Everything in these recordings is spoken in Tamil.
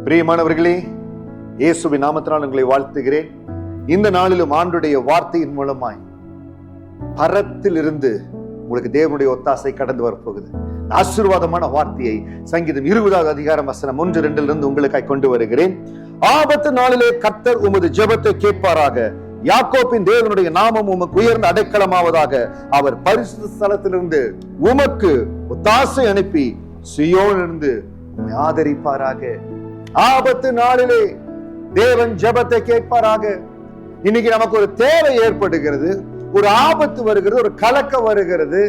பிரியமானவர்களே, இயேசுவின் நாமத்தினால் உங்களை வாழ்த்துகிறேன். இந்த நாளிலும் ஆண்டுடைய வார்த்தையின் மூலமாய் பரத்திலிருந்து உங்களுக்கு தேவனுடைய ஒத்தாசை கடந்து வரப்போகுது. ஆசீர்வாதமான வார்த்தையை சங்கீதம் 20 அதிகாரம் வசனம் 1-2 உங்களுக்காக கொண்டு வருகிறேன். ஆபத்து நாளிலே கர்த்தர் உமது ஜெபத்தை கேட்பாராக. யாக்கோபின் தேவனுடைய நாமம் உமக்கு உயர்ந்த அடைக்கலமாவதாக. அவர் பரிசுத்த ஸ்தலத்திலிருந்து உமக்கு ஒத்தாசை அனுப்பி சீயோனிலிருந்து உம்மை ஆதரிப்பாராக. ஆபத்து நாளிலே தேவன் ஜெபத்தை கேட்பாராக. இன்னைக்கு நமக்கு ஒரு தேவை ஏற்படுகிறது, ஒரு ஆபத்து வருகிறது, ஒரு கலக்கம் வருகிறது.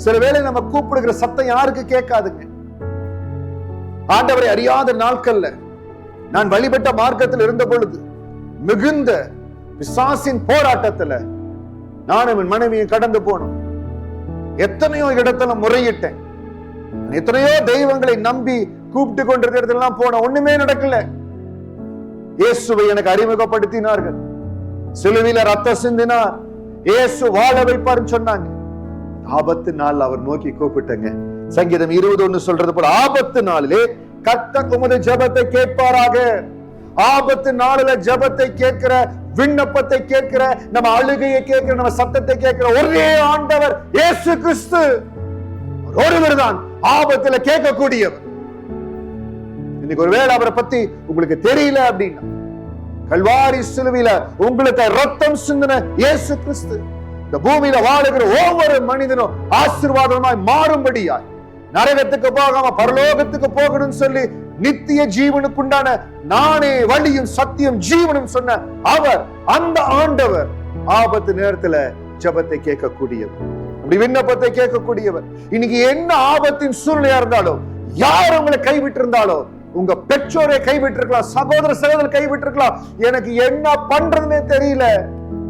சில வேளை நம்ம கூப்பிடுகிற சத்தம் யாருக்கு கேட்காதுங்க. ஆண்டவரை அறியாத நாட்கள்ல நான் வழிபட்ட மார்க்கத்தில் இருந்த பொழுது மிகுந்த பிசாசின் போராட்டத்துல நானும் என் மனைவியும் கடந்து போனோம். எத்தனையோ இடத்துல முறையிட்டேன், எத்தனையோ தெய்வங்களை நம்பி கூப்பிட்டு கொண்டிருந்த இடத்துல போன, ஒண்ணுமே நடக்கல. இயேசுவை எனக்கு அறிமுகப்படுத்தினார்கள், சிலுவையில ரத்தம் சிந்தினார், இயேசு வாழ வைப்பார்னு சொன்னாங்க. ஆபத்து நாள் அவர் நோக்கி கூப்பிட்டங்க. சங்கீதம் 21 சொல்றது போல ஆபத்து நாளிலே கர்த்தர் உமது ஜெபத்தை கேட்பாராக. ஆபத்து நாளில ஜெபத்தை கேட்கிற, விண்ணப்பத்தை கேட்கிற, நம்ம அழுகையை கேட்கிற, நம்ம சத்தத்தை கேட்கிற ஒரே ஆண்டவர் இயேசு கிறிஸ்து ஒருவர் தான் ஆபத்துல கேட்கக்கூடியவர். இன்னைக்கு ஒருவேளை அவரை பத்தி உங்களுக்கு தெரியல அப்படின்னா, கல்வாரி சிலுவையில உங்களுக்கு ரத்தம் சிந்தின இயேசு கிறிஸ்து இந்த பூமியில வாழுகிற ஒவ்வொரு மனிதனும் ஆசீர்வாதமாய் மாறும்படியாய், நரகத்துக்கு போகாம பரலோகத்துக்கு போகணும்னு சொல்லி நித்திய ஜீவனுக்குண்டான நானே வழியும் சத்தியம் ஜீவனும் சொன்ன அவர், அந்த ஆண்டவர் ஆபத்து நேரத்துல ஜெபத்தை கேட்கக்கூடியவர், அப்படி விண்ணப்பத்தை கேட்கக்கூடியவர். இன்னைக்கு என்ன ஆபத்தின் சூழ்நிலையா இருந்தாலும், யார் உங்களை கைவிட்டு இருந்தாலும், உங்க பெற்றோரை கைவிட்டிருக்கலாம், சகோதர சகோதரர் கைவிட்டிருக்கலாம், எனக்கு என்ன பண்றதுன்னே தெரியல,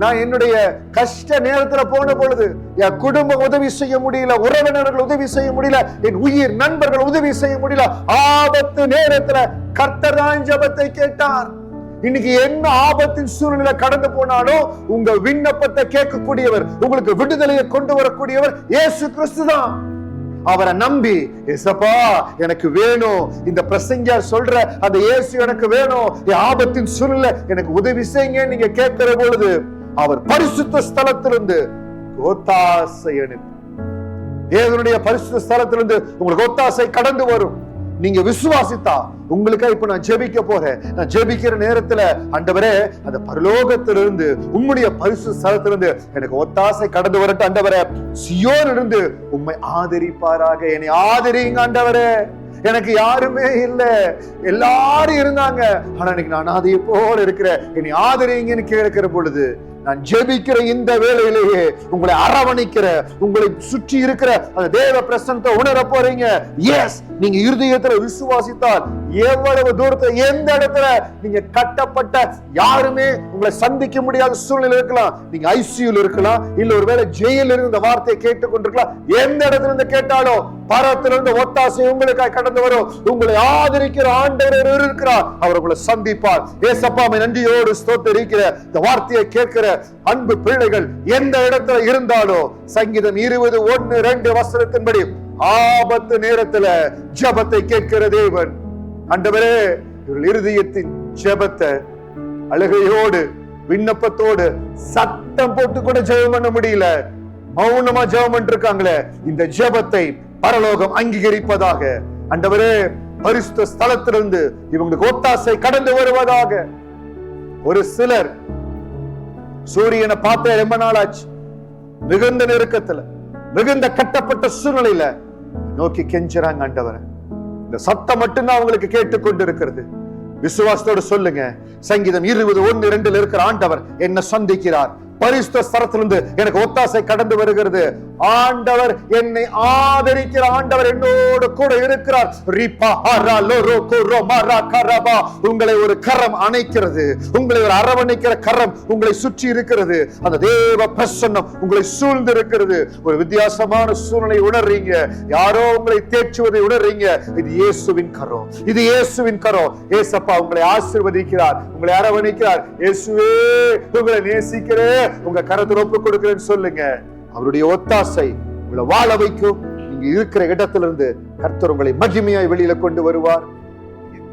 நான் என்னுடைய கஷ்ட நேரத்துல போன பொழுது என் குடும்பம் உதவி செய்ய முடியல, உறவினர்கள் உதவி செய்ய முடியல, என் உயிர் நண்பர்கள் உதவி செய்ய முடியல. ஆபத்து நேரத்துல கர்த்தர் தான் ஜெபத்தை கேட்டார். இன்னைக்கு என்ன ஆபத்தின் சூழ்நிலை கடந்து போனாலும் உங்க விண்ணப்பத்தை கேட்கக்கூடியவர், உங்களுக்கு விடுதலையை கொண்டு வரக்கூடியவர் இயேசு கிறிஸ்து தான். அவரை நம்பி, ஏசப்பா எனக்கு வேணும், இந்த பிரசங்கியார் சொல்ற அந்த இயேசு எனக்கு வேணும், என் ஆபத்தின் சூழ்நிலை எனக்கு உதவி செய்யுங்க நீங்க கேட்கிற பொழுது அவர் பரிசுத்த ஸ்தலத்திலிருந்து ஒத்தாசை அனுப்பி, தேவனுடைய பரிசுத்த ஸ்தலத்திலிருந்து உங்களுக்கு ஒத்தாசை கடந்து வரும். நீங்க விசுவாசித்தா உங்களுக்காக இப்ப நான் ஜெபிக்க போறேன். நான் ஜெபிக்கிற நேரத்துல ஆண்டவரே, அந்த பரலோகத்திலிருந்து உம்முடைய பரிசுத்த ஸ்தலத்திலிருந்து எனக்கு ஒத்தாசை கடந்து வரட்டும். ஆண்டவரே, சீயோனிலிருந்து உம்மை ஆதரிப்பாராக. என்னை ஆதரிங்க ஆண்டவரே. எனக்கு யாருமே இல்ல, எல்லாரும் இருந்தாங்க, ஆனா இன்னைக்கு நான் அனாதை போல இருக்கிறேன், என்னை ஆதரிங்கன்னு கேட்கிற பொழுது நான் ஜெபிக்கிற இந்த வேளையிலேயே உங்களை அரவணைக்கிற, உங்களை சுற்றி இருக்கிற அந்த தேவ பிரசன்னத்தை உணர போறீங்க. எஸ், நீங்க இருதயத்துல விசுவாசித்தால் எவ்வளவு தூரத்துல, எந்த இடத்துல நீங்க கட்டப்பட்ட யாருமே உங்களை சந்திக்க முடியாத சூழ்நிலை இருக்கலாம், நீங்க ஐசியூல இருக்கலாம், இல்ல ஒருவேளை ஜெயில இருந்து இந்த வார்த்தையை கேட்டுக்கொண்டிருக்கலாம், எந்த இடத்துல இருந்து கேட்டாலும் பரத்திலிருந்து ஒத்தாசை உங்களுக்காக கடந்து வரும். உங்களை ஆதரிக்கிற ஆண்டவர் இருக்கிறார், அவர் உங்களை சந்திப்பார். ஏசப்பாமை நன்றியோடு ஸ்தோத்திரிக்கிற இந்த வார்த்தையை கேட்கிற அன்பு பிள்ளைகள் எந்த இடத்துல இருந்தாலும் சங்கீதம் 21:2 வசனத்தின்படி ஆபத்து நேரத்துல ஜெபத்தை கேட்கிற தேவன். ஆண்டவரே, இவர்கள் இருதயத்தின் ஜெபத்தை அழுகையோடு விண்ணப்பத்தோடு சத்தம் போட்டு கூட ஜெபம் பண்ண முடியல, மௌனமா ஜெபம் பண்ணிட்டு இருக்காங்களே, இந்த ஜெபத்தை பரலோகம் அங்கீகரிப்பதாக. ஆண்டவரே, பரிசுத்த ஸ்தலத்திலிருந்து இவங்களுக்கு ஒத்தாசை கடந்து வருவதாக. ஒரு சிலர் சூரியனை பார்த்த ரொம்ப நாளாச்சு, மிகுந்த நெருக்கத்துல, மிகுந்த கட்டப்பட்ட சூழ்நிலையில நோக்கி கெஞ்சுறாங்க. ஆண்டவரை, இந்த சத்தம் மட்டும்தான் அவங்களுக்கு கேட்டுக்கொண்டு இருக்கிறது. விசுவாசத்தோடு சொல்லுங்க, சங்கீதம் 21:2 இருக்கிற ஆண்டவர் என்ன சந்திக்கிறார். பரிசுத்த ஸ்தலத்திலிருந்து எனக்கு ஒத்தாசை கடந்து வருகிறது. ஆண்டவர் என்னை ஆதரிக்கிற ஆண்டவர் என்னோடு கூட இருக்கிறார். உங்களை ஒரு கரம் அணைக்கிறது, உங்களை ஒரு அரவணைக்கிற கரம் உங்களை சுற்றி இருக்கிறது. அந்த தேவ பிரசன்னம் உங்களை சூழ்ந்து இருக்கிறது. ஒரு வித்தியாசமான சூழ்நிலை உணர்றீங்க, யாரோ உங்களை தேற்றுவதை உணர்றீங்க. இது இயேசுவின் கரம், இது இயேசுவின் கரம். ஏசப்பா உங்களை ஆசீர்வதிக்கிறார், உங்களை அரவணைக்கிறார். இயேசுவே உங்களை நேசிக்கிறேன், உங்க கரத்தில் ஒப்பு கொடுக்கிறேன்னு சொல்லுங்க. அவருடைய ஒத்தாசை உங்களை வாழ வைக்கும். நீங்க இருக்கிற இடத்திலிருந்து கர்த்தர் உங்களை மகிமையாய் வெளியில கொண்டு வருவார்.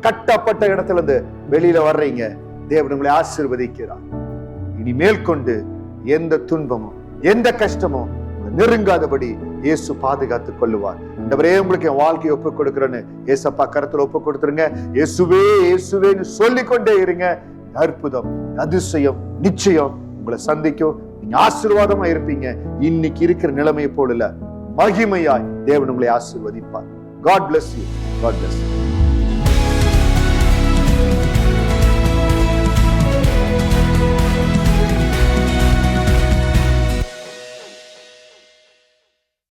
கட்டப்பட்ட இடத்துல இருந்து வெளியில வர்றீங்க. தேவன் உங்களை ஆசீர்வதிக்கிறார். இனிமேல் கொண்டு எந்த துன்பமும் எந்த கஷ்டமும் நெருங்காதபடி இயேசு பாதுகாத்துக் கொள்ளுவார். ஆண்டவரே, உங்களுக்கு என் வாழ்க்கையை ஒப்புக் கொடுக்கிறேன்னு ஏசப்பா கரத்துல ஒப்புக் கொடுத்துருங்க. இயேசுவே இயேசுவேன்னு சொல்லிக்கொண்டே இருங்க. அற்புதம், அதிசயம் நிச்சயம் உங்களை சந்திக்கும். நீங்க ஆசீர்வாதமா இருப்பீங்க. இன்னைக்கு இருக்கிற நிலைமையை போல இல்ல, மகிமையாய் தேவன் உங்களை ஆசீர்வதிப்பார். God bless you. God bless you.